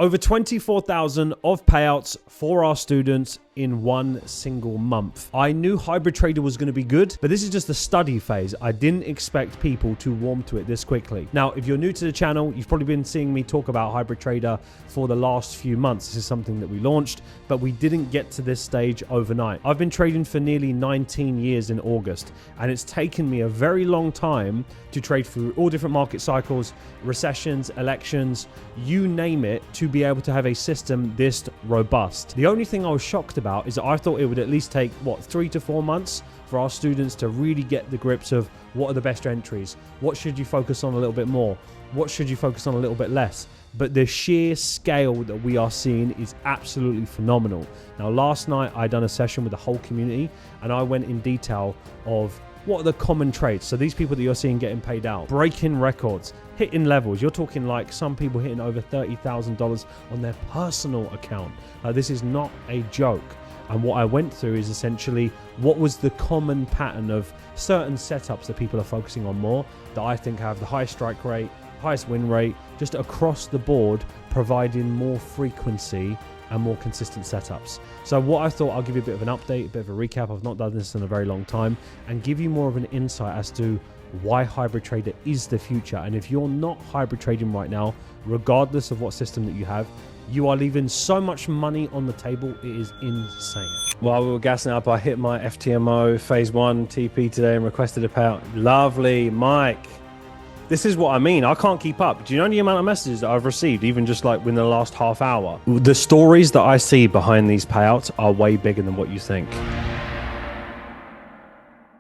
Over 24,000 of payouts for our students in one single month. I knew hybrid trader was going to be good, but this is just the study phase. I didn't expect people to warm to it this quickly. Now, if you're new to the channel, you've probably been seeing me talk about hybrid trader for the last few months. This is something that we launched, but we didn't get to this stage overnight. I've been trading for nearly 19 years in August, and it's taken me a very long time to trade through all different market cycles, recessions, elections, you name it, to be able to have a system this robust. The only thing I was shocked about is that I thought it would at least take, 3 to 4 months for our students to really get the grips of what are the best entries, what should you focus on a little bit more, what should you focus on a little bit less. But the sheer scale that we are seeing is absolutely phenomenal. Now, last night I done a session with the whole community and I went in detail of what are the common trades. So these people that you're seeing getting paid out, breaking records, hitting levels. You're talking like some people hitting over $30,000 on their personal account. This is not a joke. And what I went through is essentially what was the common pattern of certain setups that people are focusing on more, that I think have the highest strike rate, highest win rate, just across the board, providing more frequency and more consistent setups. So what I thought, I'll give you a bit of an update, a bit of a recap. I've not done this in a very long time, and give you more of an insight as to why hybrid trader is the future. And if you're not hybrid trading right now, regardless of what system that you have, you are leaving so much money on the table. It is insane. While we were gassing up, I hit my FTMO phase 1 TP today and requested a payout. Lovely, Mike. This is what I mean. I can't keep up. Do you know the amount of messages that I've received, even just like within the last half hour? The stories that I see behind these payouts are way bigger than what you think.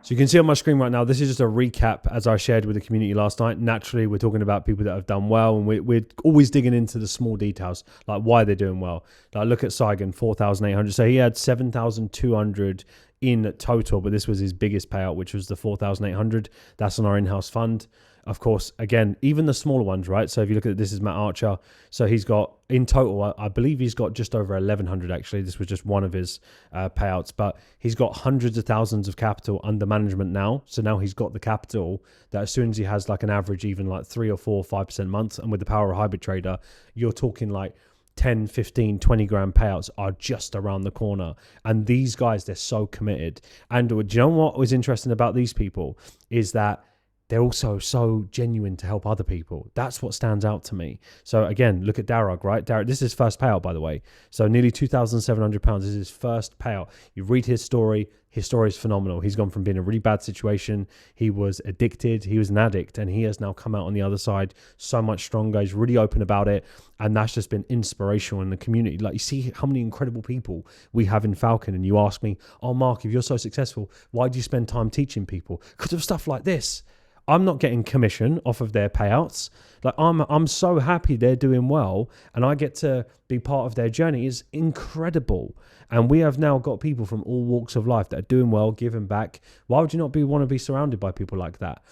So you can see on my screen right now, this is just a recap as I shared with the community last night. Naturally, we're talking about people that have done well, and we're always digging into the small details, like why they're doing well. Like look at Saigon, 4,800. So he had 7,200 in total, but this was his biggest payout, which was the 4,800. That's on our in-house fund. Of course, again, even the smaller ones, right? So if you look at this is Matt Archer. So he's got in total, I believe he's got just over 1,100 actually. This was just one of his payouts, but he's got hundreds of thousands of capital under management now. So now he's got the capital that as soon as he has like an average, even like 3 or 4 or 5% months, and with the power of hybrid trader, you're talking like 10, 15, 20 grand payouts are just around the corner. And these guys, they're so committed. And do you know what was interesting about these people is that they're also so genuine to help other people. That's what stands out to me. So again, look at Darragh, right? Darragh, this is his first payout, by the way. So nearly £2,700 is his first payout. You read his story is phenomenal. He's gone from being in a really bad situation. He was addicted. He was an addict, and he has now come out on the other side so much stronger. He's really open about it. And that's just been inspirational in the community. Like you see how many incredible people we have in Falcon, and you ask me, oh, Mark, if you're so successful, why do you spend time teaching people? Because of stuff like this. I'm not getting commission off of their payouts. Like I'm so happy they're doing well, and I get to be part of their journey. It's incredible. And we have now got people from all walks of life that are doing well, giving back. Why would you not want to be surrounded by people like that?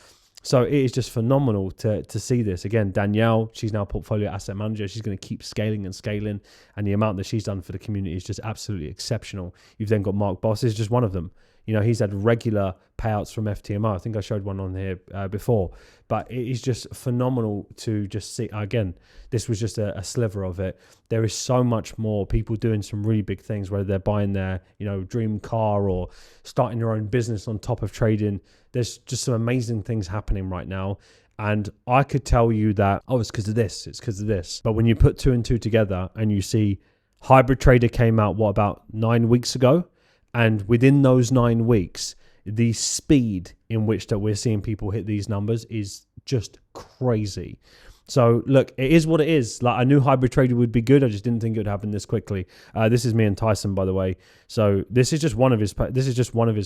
So it is just phenomenal to see this. Again, Danielle, she's now portfolio asset manager. She's going to keep scaling and scaling. And the amount that she's done for the community is just absolutely exceptional. You've then got Mark Boss, is just one of them. You know, he's had regular payouts from FTMO. I think I showed one on here before. But it is just phenomenal to just see. Again, this was just a sliver of it. There is so much more people doing some really big things, whether they're buying their, dream car or starting their own business on top of trading. There's just some amazing things happening right now. And I could tell you that, it's because of this. It's because of this. But when you put 2 and 2 together and you see hybrid trader came out, about 9 weeks ago? And within those 9 weeks, the speed in which that we're seeing people hit these numbers is just crazy. So look, it is what it is. Like I knew hybrid trading would be good. I just didn't think it would happen this quickly. This is me and Tyson, by the way. So this is just one of his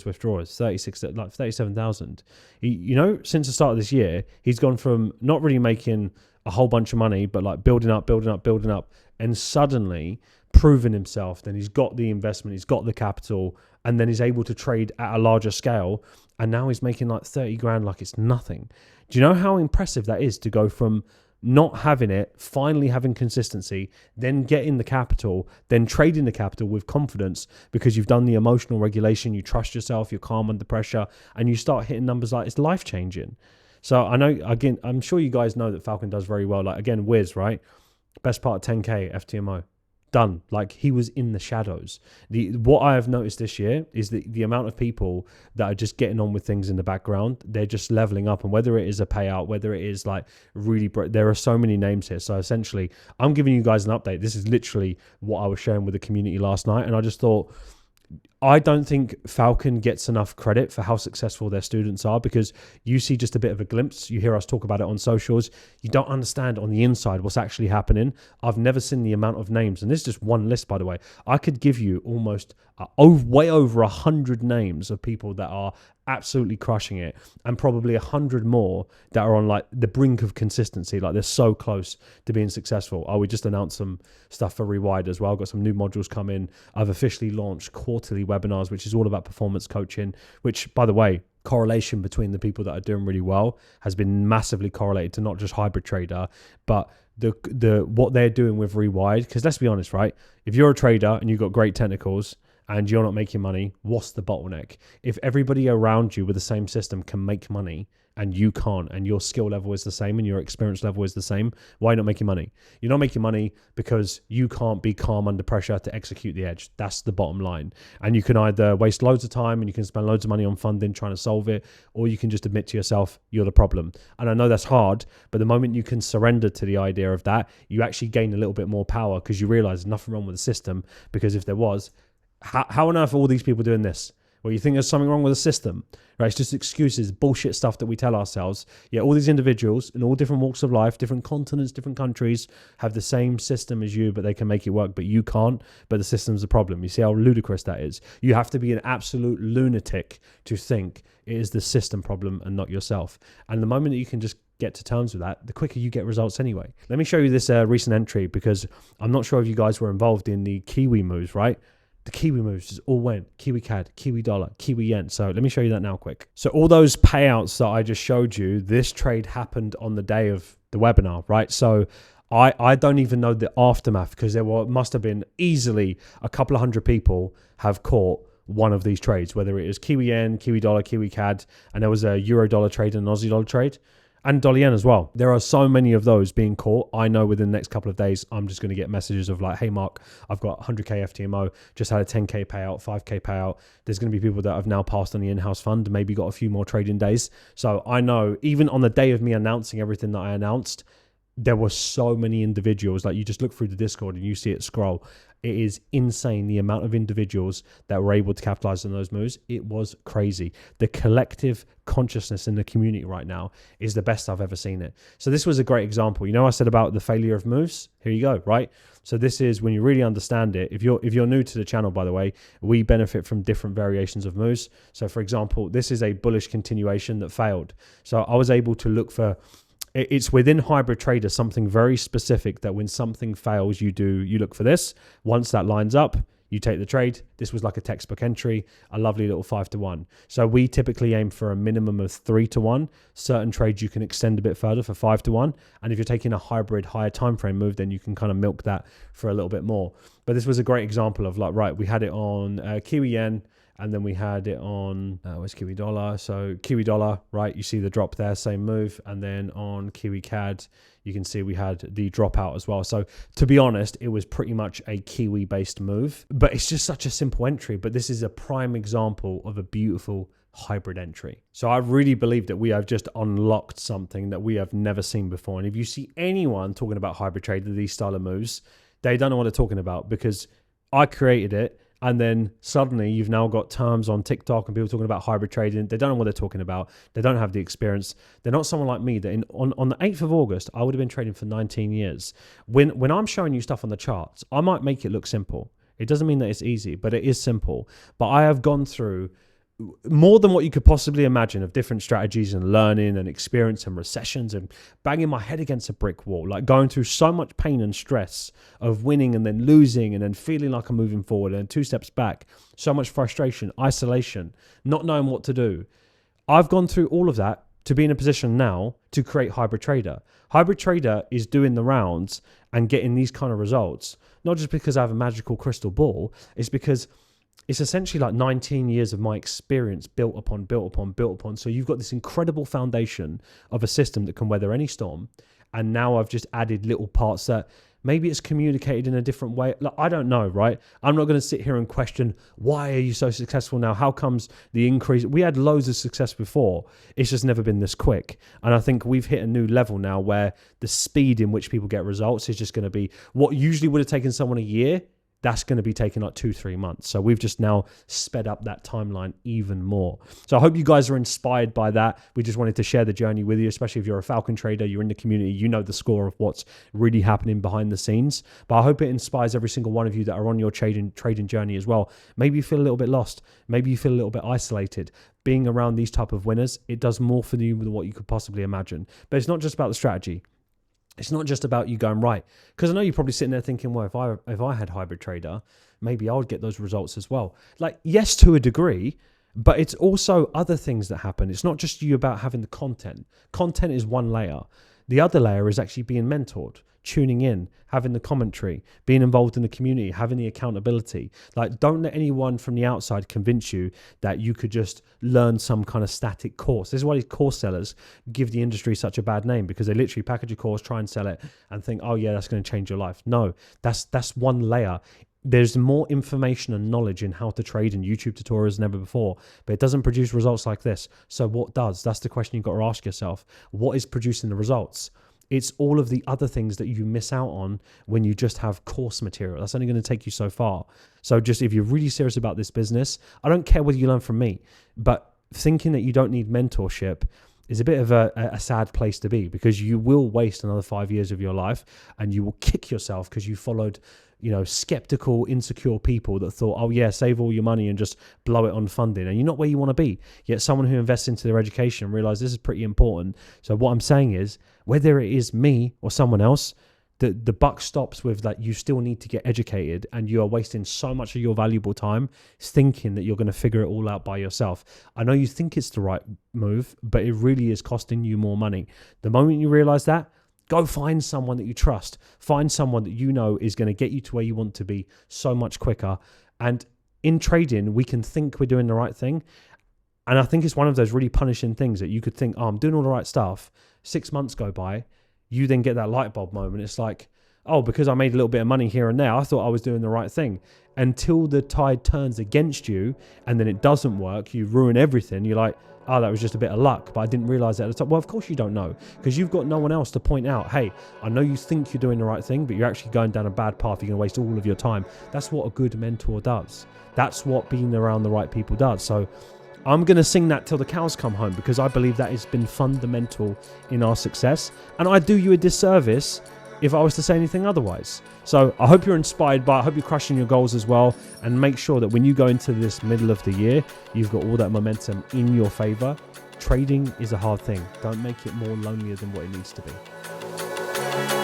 withdrawals, 37,000. Since the start of this year, he's gone from not really making a whole bunch of money, but like building up, and suddenly proven himself. Then he's got the investment, he's got the capital, and then he's able to trade at a larger scale. And now he's making like 30 grand like it's nothing. Do you know how impressive that is to go from not having it, finally having consistency, then getting the capital, then trading the capital with confidence because you've done the emotional regulation, you trust yourself, you're calm under pressure, and you start hitting numbers like it's life-changing. So I know, again, I'm sure you guys know that Falcon does very well. Like, again, Wiz, right? Best part of 10K FTMO. Done. Like, he was in the shadows. What I have noticed this year is the amount of people that are just getting on with things in the background. They're just leveling up, and whether it is a payout, whether it is like really, there are so many names here. So essentially, I'm giving you guys an update. This is literally what I was sharing with the community last night, and I just thought, I don't think Falcon gets enough credit for how successful their students are, because you see just a bit of a glimpse. You hear us talk about it on socials. You don't understand on the inside what's actually happening. I've never seen the amount of names. And this is just one list, by the way. I could give you almost way over 100 names of people that are absolutely crushing it, and probably 100 more that are on like the brink of consistency. Like, they're so close to being successful. We just announced some stuff for Rewired as well. Got some new modules coming. I've officially launched quarterly webinars, which is all about performance coaching, which, by the way, correlation between the people that are doing really well has been massively correlated to not just hybrid trader, but the what they're doing with Rewired. Because let's be honest, right? If you're a trader and you've got great technicals and you're not making money, what's the bottleneck? If everybody around you with the same system can make money and you can't, and your skill level is the same and your experience level is the same, why are you not making money? You're not making money because you can't be calm under pressure to execute the edge. That's the bottom line. And you can either waste loads of time and you can spend loads of money on funding trying to solve it, or you can just admit to yourself you're the problem. And I know that's hard, but the moment you can surrender to the idea of that, you actually gain a little bit more power, because you realize there's nothing wrong with the system. Because if there was, how on earth are all these people doing this? Well, you think there's something wrong with the system, right? It's just excuses, bullshit stuff that we tell ourselves. Yeah, all these individuals in all different walks of life, different continents, different countries, have the same system as you, but they can make it work, but you can't. But the system's the problem. You see how ludicrous that is? You have to be an absolute lunatic to think it is the system problem and not yourself. And the moment that you can just get to terms with that, the quicker you get results anyway. Let me show you this recent entry, because I'm not sure if you guys were involved in the Kiwi moves, right? The Kiwi moves just all went Kiwi CAD, Kiwi dollar, Kiwi yen. So let me show you that now quick. So all those payouts that I just showed you, this trade happened on the day of the webinar, right? So I don't even know the aftermath, because must have been easily a couple of hundred people have caught one of these trades, whether it was Kiwi yen, Kiwi dollar, Kiwi CAD, and there was a euro dollar trade and an Aussie dollar trade. And dollar yen as well. There are so many of those being caught. I know within the next couple of days, I'm just going to get messages of like, hey, Mark, I've got 100K FTMO, just had a 10K payout, 5K payout. There's going to be people that have now passed on the in-house fund, maybe got a few more trading days. So I know even on the day of me announcing everything that I announced, there were so many individuals. Like, you just look through the Discord and you see it scroll. It is insane the amount of individuals that were able to capitalize on those moves. It was crazy. The collective consciousness in the community right now is the best I've ever seen it. So this was a great example. You know, I said about the failure of moves. Here you go, right? So this is when you really understand it. If you're new to the channel, by the way, we benefit from different variations of moves. So for example, this is a bullish continuation that failed. So I was able to look for, it's within hybrid trader, something very specific that when something fails, you look for this. Once that lines up, you take the trade. This was like a textbook entry, a lovely little 5-to-1. So we typically aim for a minimum of 3-to-1. Certain trades you can extend a bit further for 5-to-1. And if you're taking a hybrid higher time frame move, then you can kind of milk that for a little bit more. But this was a great example of like, right, we had it on Kiwi yen, and then we had it on, where's Kiwi dollar? So Kiwi dollar, right? You see the drop there, same move. And then on Kiwi CAD, you can see we had the dropout as well. So to be honest, it was pretty much a Kiwi based move, but it's just such a simple entry. But this is a prime example of a beautiful hybrid entry. So I really believe that we have just unlocked something that we have never seen before. And if you see anyone talking about hybrid trade, these style of moves, they don't know what they're talking about, because I created it. And then suddenly you've now got terms on TikTok and people talking about hybrid trading. They don't know what they're talking about. They don't have the experience. They're not someone like me that on the 8th of August, I would have been trading for 19 years. When I'm showing you stuff on the charts, I might make it look simple. It doesn't mean that it's easy, but it is simple. But I have gone through more than what you could possibly imagine of different strategies and learning and experience and recessions and banging my head against a brick wall, like going through so much pain and stress of winning and then losing and then feeling like I'm moving forward and 2 steps back, so much frustration, isolation, not knowing what to do. I've gone through all of that to be in a position now to create Hybrid Trader. Hybrid Trader is doing the rounds and getting these kind of results, not just because I have a magical crystal ball, it's because it's essentially like 19 years of my experience built upon. So you've got this incredible foundation of a system that can weather any storm. And now I've just added little parts that Maybe it's communicated in a different way. Like, I don't know, right? I'm not going to sit here and question, why are you so successful now? How comes the increase? We had loads of success before. It's just never been this quick. And I think we've hit a new level now where the speed in which people get results is just going to be what usually would have taken someone a year. That's going to be taking like 2-3 months. So we've just now sped up that timeline even more. So I hope you guys are inspired by that. We just wanted to share the journey with you, especially if you're a Falcon trader, you're in the community, you know the score of what's really happening behind the scenes. But I hope it inspires every single one of you that are on your trading journey as well. Maybe you feel a little bit lost. Maybe you feel a little bit isolated. Being around these type of winners, it does more for you than what you could possibly imagine. But it's not just about the strategy. It's not just about you going right, because I know you're probably sitting there thinking, well, if I had hybrid trader, maybe I would get those results as well. Like, yes, to a degree, but it's also other things that happen. It's not just you about having the content. Content is one layer. The other layer is actually being mentored, tuning in, having the commentary, being involved in the community, having the accountability. Like, don't let anyone from the outside convince you that you could just learn some kind of static course. This is why these course sellers give the industry such a bad name, because they literally package a course, try and sell it and think, oh yeah, that's going to change your life. No, that's one layer. There's more information and knowledge in how to trade in YouTube tutorials than ever before, but it doesn't produce results like this. So what does? That's the question you've got to ask yourself. What is producing the results? It's all of the other things that you miss out on when you just have course material. That's only going to take you so far. So just if you're really serious about this business, I don't care whether you learn from me, but thinking that you don't need mentorship is a bit of a sad place to be, because you will waste another 5 years of your life and you will kick yourself because you followed, skeptical, insecure people that thought, oh yeah, save all your money and just blow it on funding. And you're not where you want to be. Yet someone who invests into their education realize this is pretty important. So what I'm saying is, whether it is me or someone else, the buck stops with that. You still need to get educated, and you are wasting so much of your valuable time thinking that you're going to figure it all out by yourself. I know you think it's the right move, but it really is costing you more money. The moment you realize that, go find someone that you trust. Find someone that you know is going to get you to where you want to be so much quicker. And in trading, we can think we're doing the right thing. And I think it's one of those really punishing things that you could think, oh, I'm doing all the right stuff. 6 months go by. You then get that light bulb moment. It's like, oh, because I made a little bit of money here and there, I thought I was doing the right thing. Until the tide turns against you and then it doesn't work, you ruin everything. You're like, oh, that was just a bit of luck, but I didn't realize that at the time. Well, of course you don't know, because you've got no one else to point out, hey, I know you think you're doing the right thing, but you're actually going down a bad path. You're going to waste all of your time. That's what a good mentor does. That's what being around the right people does. So I'm going to sing that till the cows come home, because I believe that has been fundamental in our success. And I do you a disservice if I was to say anything otherwise. So I hope you're inspired by it. I hope you're crushing your goals as well. And make sure that when you go into this middle of the year, you've got all that momentum in your favor. Trading is a hard thing. Don't make it more lonelier than what it needs to be.